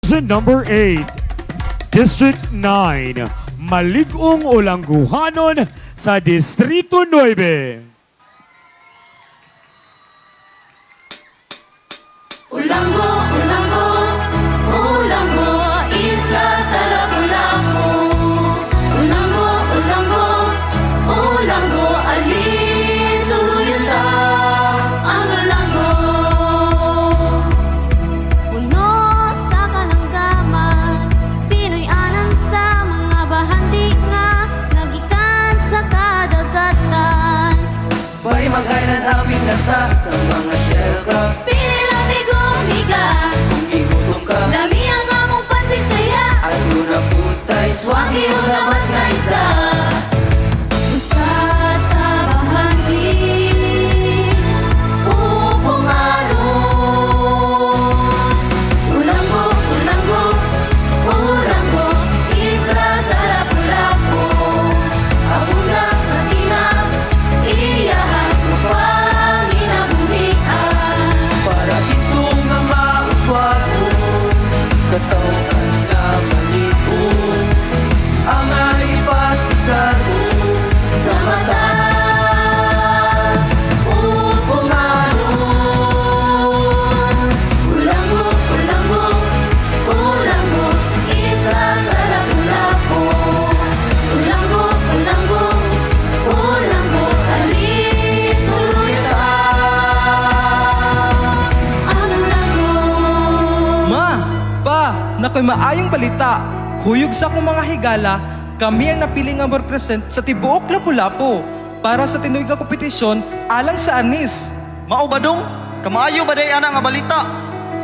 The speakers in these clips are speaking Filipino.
Number 8, District 9, Maligong Olangguhanon sa Distrito 9. Ulango, ulango, ulango, isla sa Lapu-Lapu. Ulango, ulango, ulango, alis, suruyuta, ang ulango. Puno sa kalanggaman, Pinoy-anan sa mga bahandi nga, nagikan sa kadagatan. Bay mag-island aming nata sa mga shellcraft. Kung igutom ka, lami ang among panbisaya, at yun na putay swagi o labas na isda. usa sa bahandi, Pupungano. Ulango, ulango, ulango, isla sa Lapu-Lapu. Abunda sa kinang, iyahan upang inabuhian. Paraiso nga mauswago, katawhan na malito, ang alipasigago Sa mata, Pupungano. Ulango, ulango, ulango, isla sa Lapu-Lapu. Ulango, ulango, ulango, alis, suruyuta, ang ulango. Ma, pa, nakoy maayong balita. Huyog sa akong mga higala, kami ang napili nga mag-present sa tibuok Lapu-Lapu para sa tinuig nga kompetisyon alang sa anis. Mao ba dong? Kamaayo ba day ana nga balita?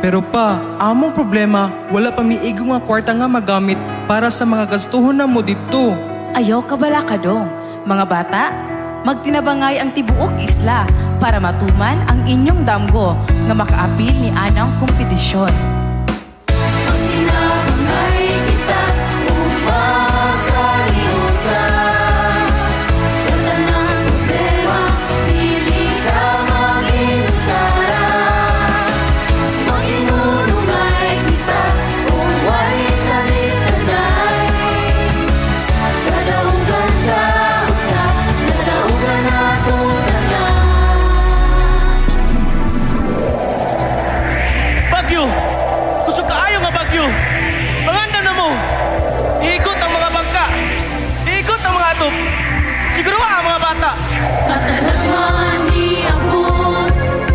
Pero pa, among problema, wala pa miigo nga kwarta nga magamit para sa mga gastuhon na mo dito. Ayaw ka bala ka dong. Mga bata, magtinabangay ang tibuok isla para matuman ang inyong damgo nga makaapil ni anang kompetisyon. Magtinabangay kita upang kaliusan. Sa tanang problema, dili ka mag-iusara. Maginulungay kita kung way talitanay. Kadaugan sa usa, kadaugan natong tanan. Bagyo! Kusog kaayo nga bagyo! Manganda na mo! Iikot ang mga bangka! Iikot ang mga atop! Siguro ang mga bata! Katalagman di abot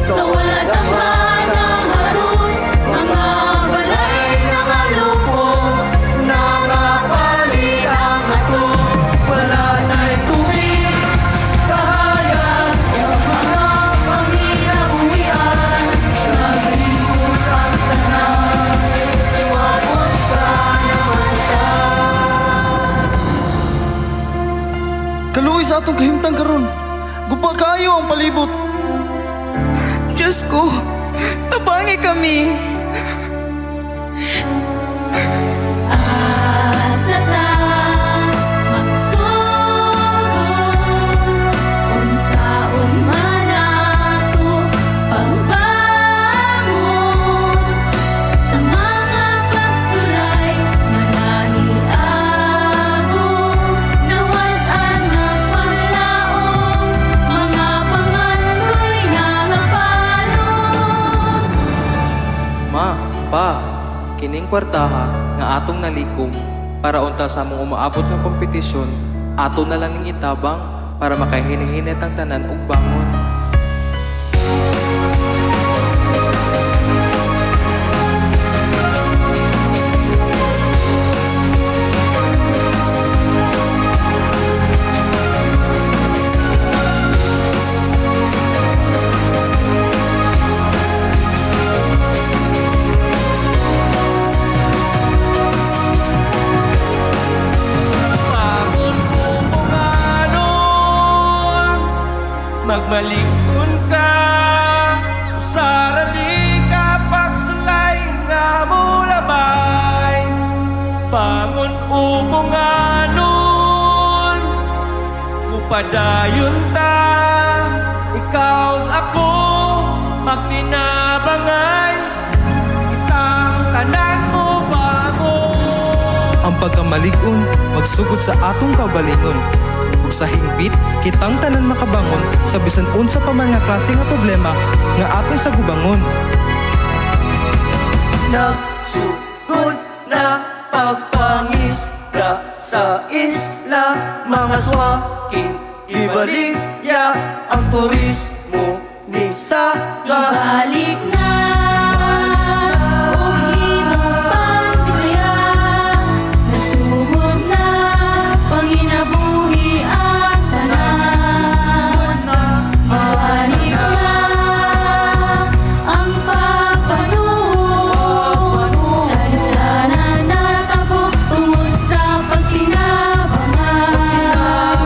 sa wala tangan ng harus, mga balay ng alupo, Nangapali ang ato, wala na'y tubig, kahayag, ang mga panginabuhian, naglisod ang tanan, magunsa naman ta. Kaluoy sa atong kahimtang karon. Guba kayo ang palibot. Diyos ko, tabangi kami. Asa ta magsugod, unsaon man ato pagbangon, sa mga pagsulay nga nahiago, nawad-an nagpalaong, mga pangandoy nangapanon. Ma, pa, kining kwartaha nga atong nalikom para unta sa among umaabot nga kompetisyon, ato na lang ning itabang para makahinihinit ang tanan ug bangon. Bangon Pupunganon, magmalikon ka, usara di ka pagsulay nga mulabay. Bangon Pupunganon, upadayon ta, ikaw ug ako, magtinabangay, kitang tanan mo ba? pagkamaligon magsugod sa atong kaugalingon. Ug sa hingbit kitang tanan makabangon sa bisan unsa pa man nga klase nga problema nga atong sagubangon. Nagsugod na pagpangisda sa isla, mga swaking ibaligya ang turismo ni Saga. Ibalik na o imong pang-Bisaya. Nagsugod na panginabuhi ang tanan. Ibalik na ang pagpanuhon. Danas-danan natabo tungod sa pagtinabangan.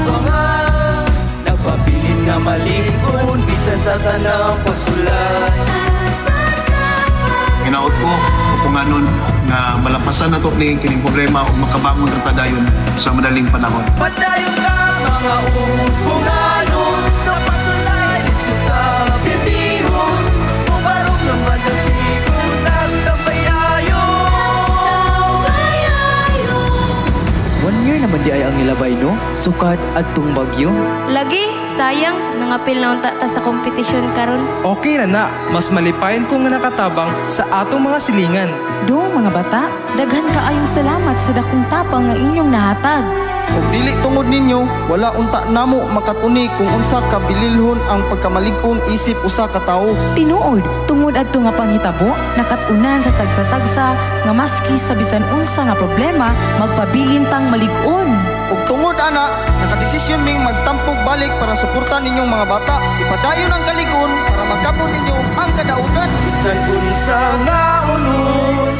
Nagpabilin nga malikon bisan sa tanang pagsulay. Hinaot ko kung anon nga malampasan na to kining problema o makabangon ra ta dayon sa madaling panahon. Padayon ka mga upunganon sa pagsulay isuta pilihon. Pubarog naman na sigon nagkapayayon. 1 year naman di ay ang nilabay no, sukad adtong bagyo. Lagi, sayang, nangapil na unta ta sa kompetisyon karon. Okay na na, mas malipayon ko nga nakatabang sa atong mga silingan. Dong mga bata, daghan kaayong salamat sa dakong tapang nga inyong nahatag. Ug dili tungod ninyo, wala unta namo makatuni kung unsa kabililhon ang pagkamalig-ong isip usa ka tawo. Tinuod, tungod adto nga panghitabo, nakatunan sa tagsa-tagsa nga maski sa bisan unsa nga problema, magpabilin tang malig-on. Ug tungod ana, nakadesisyon ming magtampog balik para suportan ninyong mga bata. Ipadayon ang kaligon para magkabot ninyo ang kadaugan. Bisan unsa nga unos